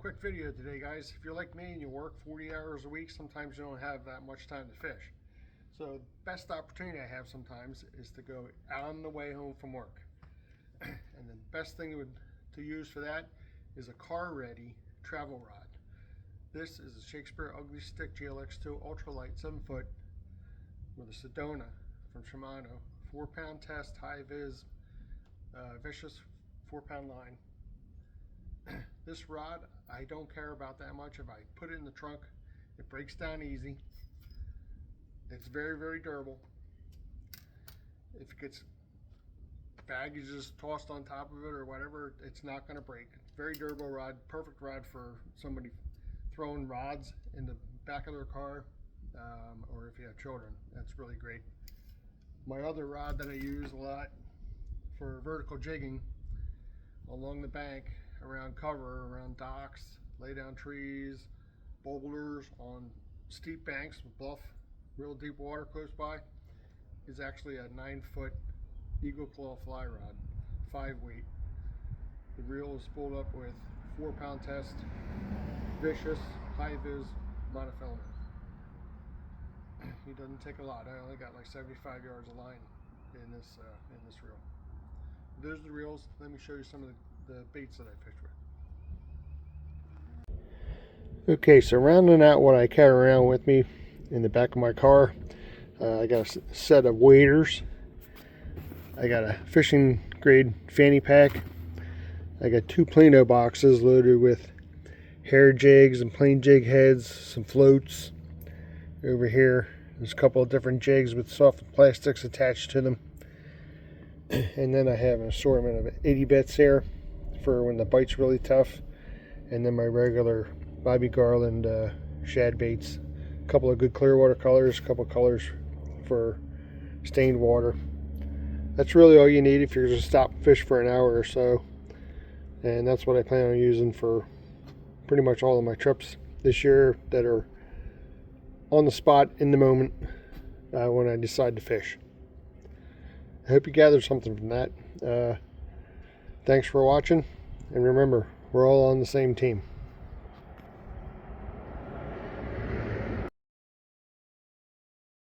Quick video today, guys. If you're like me and you work 40 hours a week, sometimes you don't have that much time to fish. So the best opportunity I have sometimes is to go on the way home from work. And the best thing to use for that is a car-ready travel rod. This is a Shakespeare Ugly Stik GLX2 ultralight 7-foot with a Sedona from Shimano, 4-pound test, high vis, vicious 4-pound line. This rod, I don't care about that much. If I put it in the trunk, it breaks down easy. It's very, very durable. If it gets baggage is tossed on top of it or whatever, it's not going to break. Very durable rod, perfect rod for somebody throwing rods in the back of their car, or if you have children, that's really great. My other rod that I use a lot for vertical jigging along the bank, around cover, around docks, lay down trees, boulders, on steep banks with bluff, real deep water close by, is actually a 9-foot Eagle Claw fly rod, 5-weight. The reel is spooled up with 4-pound test, vicious, high vis monofilament. He doesn't take a lot. I only got like 75 yards of line in this reel. Those are the reels. Let me show you some of the baits that I fished with. Okay, so rounding out what I carry around with me in the back of my car, I got a set of waders. I got a fishing grade fanny pack. I got 2 Plano boxes loaded with hair jigs and plain jig heads, some floats. Over here, there's a couple of different jigs with soft plastics attached to them. And then I have an assortment of 80 bits here for when the bite's really tough. And then my regular Bobby Garland shad baits. A couple of good clear water colors, a couple of colors for stained water. That's really all you need if you're just stop and fish for an hour or so. And that's what I plan on using for pretty much all of my trips this year that are on the spot in the moment when I decide to fish. I hope you gathered something from that. Thanks for watching, and remember, we're all on the same team.